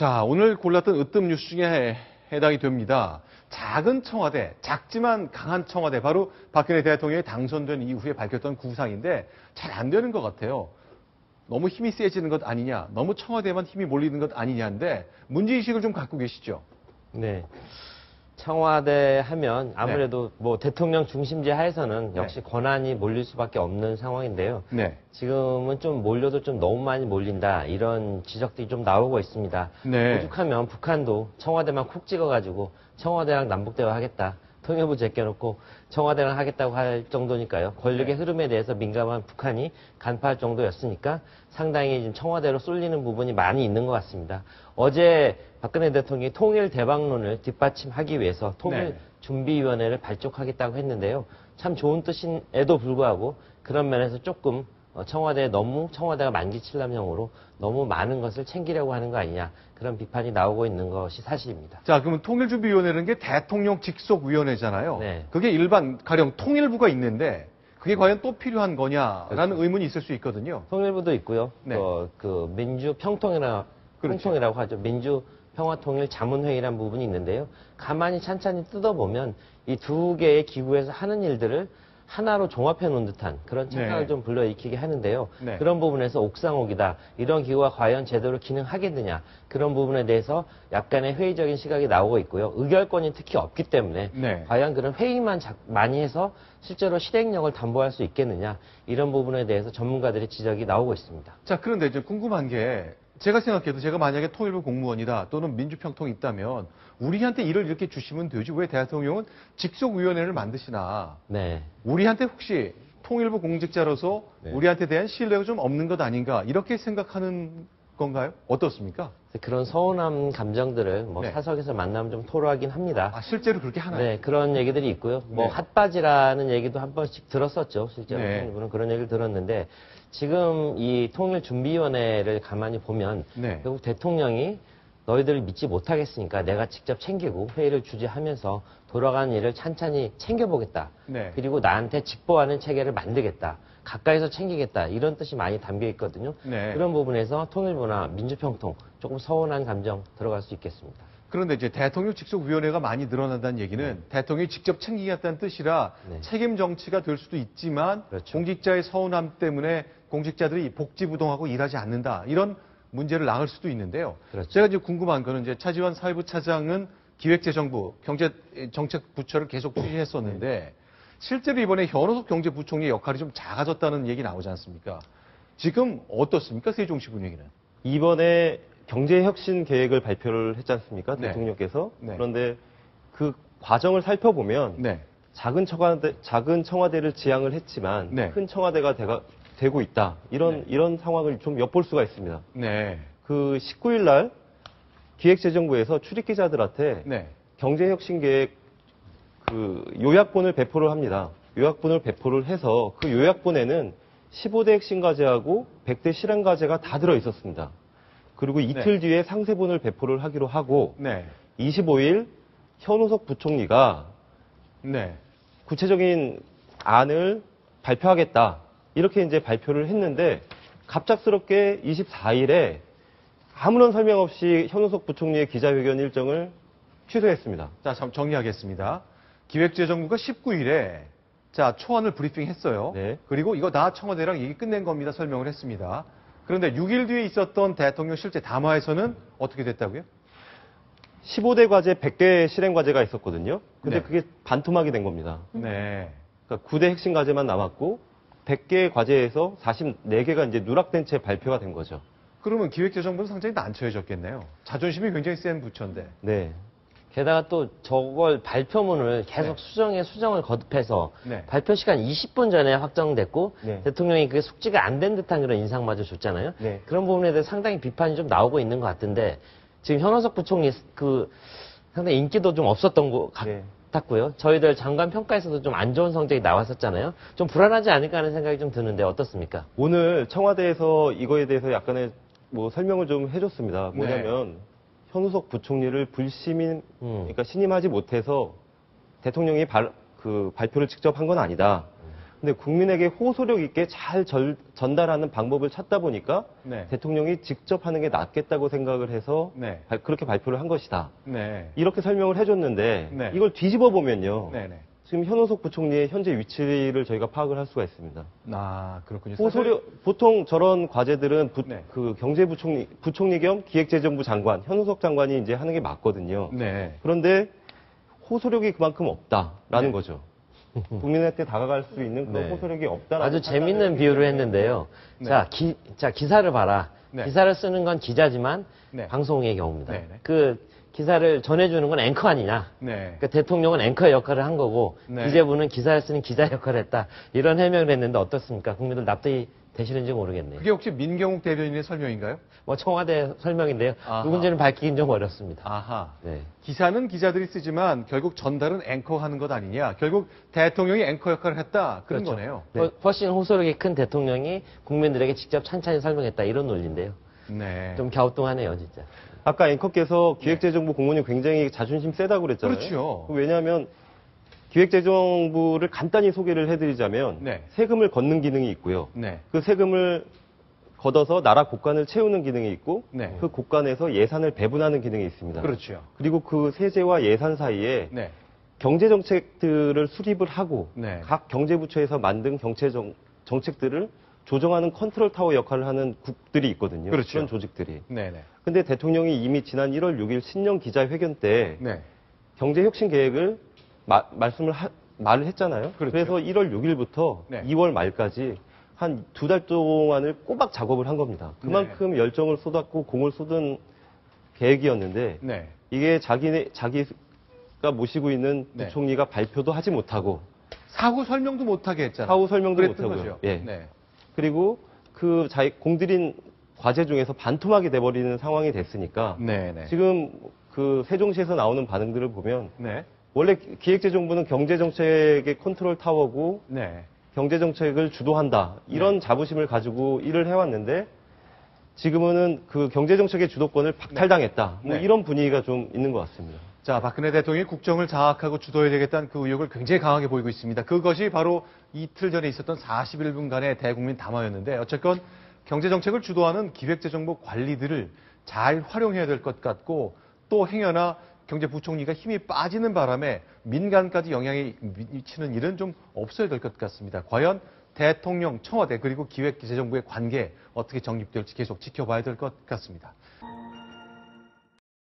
자, 오늘 골랐던 으뜸 뉴스 중에 해당이 됩니다. 작은 청와대, 작지만 강한 청와대, 바로 박근혜 대통령이 당선된 이후에 밝혔던 구상인데 잘 안 되는 것 같아요. 너무 힘이 세지는 것 아니냐, 너무 청와대만 힘이 몰리는 것 아니냐인데 문제의식을 좀 갖고 계시죠? 네. 청와대 하면 아무래도 뭐 대통령 중심제 하에서는 역시 권한이 몰릴 수밖에 없는 상황인데요. 네. 지금은 좀 몰려도 좀 너무 많이 몰린다 이런 지적들이 좀 나오고 있습니다. 네. 오죽하면 북한도 청와대만 콕 찍어가지고 청와대랑 남북대화 하겠다. 통일부 제껴놓고 청와대랑 하겠다고 할 정도니까요. 권력의 흐름에 대해서 민감한 북한이 간파할 정도였으니까 상당히 지금 청와대로 쏠리는 부분이 많이 있는 것 같습니다. 어제 박근혜 대통령이 통일 대박론을 뒷받침하기 위해서 통일준비위원회를 발족하겠다고 했는데요. 참 좋은 뜻임에도 불구하고 그런 면에서 조금 청와대가 만기칠남용으로 너무 많은 것을 챙기려고 하는 거 아니냐 그런 비판이 나오고 있는 것이 사실입니다. 자, 그러면 통일준비위원회라는 게 대통령 직속위원회잖아요. 네. 그게 일반 가령 통일부가 있는데 그게 과연 또 필요한 거냐라는 의문이 있을 수 있거든요. 통일부도 있고요. 네. 그 민주평통이라고 하죠. 민주평화통일자문회의라는 부분이 있는데요. 가만히 찬찬히 뜯어보면 이 두 개의 기구에서 하는 일들을 하나로 종합해 놓은 듯한 그런 착각을 좀 불러일으키게 하는데요. 그런 부분에서 옥상옥이다. 이런 기구가 과연 제대로 기능하겠느냐. 그런 부분에 대해서 약간의 회의적인 시각이 나오고 있고요. 의결권이 특히 없기 때문에 과연 그런 회의만 많이 해서 실제로 실행력을 담보할 수 있겠느냐. 이런 부분에 대해서 전문가들의 지적이 나오고 있습니다. 자, 그런데 이제 궁금한 게 제가 생각해도 제가 만약에 통일부 공무원이다 또는 민주평통이 있다면 우리한테 일을 이렇게 주시면 되지 왜 대통령은 직속위원회를 만드시나. 네. 우리한테 혹시 통일부 공직자로서 우리한테 대한 신뢰가 좀 없는 것 아닌가 이렇게 생각하는 건가요? 어떻습니까? 그런 서운한 감정들을 사석에서 만나면 좀 토로하긴 합니다. 아, 실제로 그렇게 하나요? 네, 그런 얘기들이 있고요. 핫바지라는 얘기도 한 번씩 들었었죠. 실제로 통일부는 그런 얘기를 들었는데 지금 이 통일준비위원회를 가만히 보면 결국 대통령이 너희들을 믿지 못하겠으니까 내가 직접 챙기고 회의를 주재하면서 돌아가는 일을 찬찬히 챙겨보겠다. 그리고 나한테 직보하는 체계를 만들겠다. 가까이서 챙기겠다. 이런 뜻이 많이 담겨 있거든요. 그런 부분에서 통일부나 민주평통 조금 서운한 감정 들어갈 수 있겠습니다. 그런데 이제 대통령 직속위원회가 많이 늘어난다는 얘기는 대통령이 직접 챙기겠다는 뜻이라 책임 정치가 될 수도 있지만 공직자의 서운함 때문에 공직자들이 복지부동하고 일하지 않는다. 이런 문제를 낳을 수도 있는데요. 제가 이제 궁금한 거는 이제 차지원 사회부 차장은 기획재정부 경제정책부처를 계속 추진했었는데 실제로 이번에 현호석 경제부총리의 역할이 좀 작아졌다는 얘기 나오지 않습니까? 지금 어떻습니까? 세종시 분위기는. 이번에 경제혁신 계획을 발표를 했지 않습니까? 대통령께서. 그런데 그 과정을 살펴보면 작은 청와대를 지향을 했지만 큰 청와대가 되고 있다. 이런 상황을 좀 엿볼 수가 있습니다. 그 19일 날 기획재정부에서 출입기자들한테 경제혁신 계획 그 요약본을 배포를 합니다. 요약본을 배포를 해서 그 요약본에는 15대 핵심 과제하고 100대 실행 과제가 다 들어 있었습니다. 그리고 이틀 뒤에 상세본을 배포를 하기로 하고 25일 현우석 부총리가 구체적인 안을 발표하겠다. 이렇게 이제 발표를 했는데 갑작스럽게 24일에 아무런 설명 없이 현우석 부총리의 기자회견 일정을 취소했습니다. 자, 정리하겠습니다. 기획재정부가 19일에 초안을 브리핑했어요. 그리고 이거 다 청와대랑 얘기 끝낸 겁니다. 설명을 했습니다. 그런데 6일 뒤에 있었던 대통령 실제 담화에서는 어떻게 됐다고요? 15대 과제 100개 실행 과제가 있었거든요. 근데 그게 반토막이 된 겁니다. 그러니까 9대 핵심 과제만 남았고 100개 과제에서 44개가 이제 누락된 채 발표가 된 거죠. 그러면 기획재정부는 상당히 난처해졌겠네요. 자존심이 굉장히 센 부처인데. 게다가 또 저걸 발표문을 계속 수정을 거듭해서 발표 시간 20분 전에 확정됐고 대통령이 그게 숙지가 안 된 듯한 그런 인상마저 줬잖아요. 그런 부분에 대해서 상당히 비판이 좀 나오고 있는 것 같은데 지금 현호석 부총리 상당히 인기도 좀 없었던 것 같고요. 저희들 장관 평가에서도 좀 안 좋은 성적이 나왔었잖아요. 좀 불안하지 않을까 하는 생각이 좀 드는데 어떻습니까? 오늘 청와대에서 이거에 대해서 약간의 설명을 좀 해줬습니다. 뭐냐면 현우석 부총리를 그러니까 신임하지 못해서 대통령이 발표를 직접 한 건 아니다. 근데 국민에게 호소력 있게 잘 전달하는 방법을 찾다 보니까 네. 대통령이 직접 하는 게 낫겠다고 생각을 해서 네. 그렇게 발표를 한 것이다. 네. 이렇게 설명을 해줬는데 네. 이걸 뒤집어 보면요. 네. 지금 현우석 부총리의 현재 위치를 저희가 파악을 할 수가 있습니다. 아, 그렇군요. 호소력, 보통 저런 과제들은 네. 그 부총리 겸 기획재정부 장관, 현우석 장관이 이제 하는 게 맞거든요. 네. 그런데 호소력이 그만큼 없다라는 거죠. 국민한테 다가갈 수 있는 그런 호소력이 없다라는 아주 재밌는 비유를 했는데요. 네. 자, 기사를 봐라. 네. 기사를 쓰는 건 기자지만 네. 방송의 경우입니다. 네. 그 기사를 전해주는 건 앵커 아니냐. 네. 그러니까 대통령은 앵커의 역할을 한 거고 네. 기재부는 기사를 쓰는 기자 역할을 했다. 이런 해명을 했는데 어떻습니까? 국민들 납득이 되시는지 모르겠네요. 그게 혹시 민경욱 대변인의 설명인가요? 뭐 청와대 설명인데요. 아하. 누군지는 밝히긴 좀 어렵습니다. 아하. 네. 기사는 기자들이 쓰지만 결국 전달은 앵커 하는 것 아니냐. 결국 대통령이 앵커 역할을 했다. 그런 그렇죠. 거네요. 네. 훨씬 호소력이 큰 대통령이 국민들에게 직접 찬찬히 설명했다. 이런 논리인데요. 네. 좀 갸우뚱하네요, 진짜. 아까 앵커께서 기획재정부 공무원이 굉장히 자존심 세다고 그랬잖아요. 그렇죠. 왜냐하면 기획재정부를 간단히 소개를 해드리자면 네. 세금을 걷는 기능이 있고요. 네. 그 세금을 걷어서 나라 곳간을 채우는 기능이 있고 네. 그 곳간에서 예산을 배분하는 기능이 있습니다. 그렇죠. 그리고 그 세제와 예산 사이에 네. 경제정책들을 수립을 하고 네. 각 경제부처에서 만든 정책들을 조정하는 컨트롤 타워 역할을 하는 국들이 있거든요. 그렇죠. 그런 조직들이. 네네. 근데 대통령이 이미 지난 1월 6일 신년 기자회견 때 네. 경제혁신 계획을 말을 했잖아요. 그렇죠. 그래서 1월 6일부터 네. 2월 말까지 한 2달 동안을 꼬박 작업을 한 겁니다. 그만큼 네. 열정을 쏟았고 공을 쏟은 계획이었는데 네. 이게 자기가 모시고 있는 네. 부총리가 발표도 하지 못하고 사후 설명도 못하게 했잖아요. 사후 설명도 못하고요. 예. 네. 그리고 그 공들인 과제 중에서 반토막이 돼버리는 상황이 됐으니까 네네. 지금 그 세종시에서 나오는 반응들을 보면 네. 원래 기획재정부는 경제정책의 컨트롤 타워고 네. 경제정책을 주도한다 이런 네. 자부심을 가지고 일을 해왔는데 지금은 그 경제정책의 주도권을 박탈당했다 뭐 네. 이런 분위기가 좀 있는 것 같습니다. 자, 박근혜 대통령이 국정을 장악하고 주도해야 되겠다는 그 의욕을 굉장히 강하게 보이고 있습니다. 그것이 바로 이틀 전에 있었던 41분간의 대국민 담화였는데 어쨌건 경제정책을 주도하는 기획재정부 관리들을 잘 활용해야 될 것 같고 또 행여나 경제부총리가 힘이 빠지는 바람에 민간까지 영향이 미치는 일은 좀 없어야 될 것 같습니다. 과연 대통령, 청와대 그리고 기획재정부의 관계 어떻게 정립될지 계속 지켜봐야 될 것 같습니다.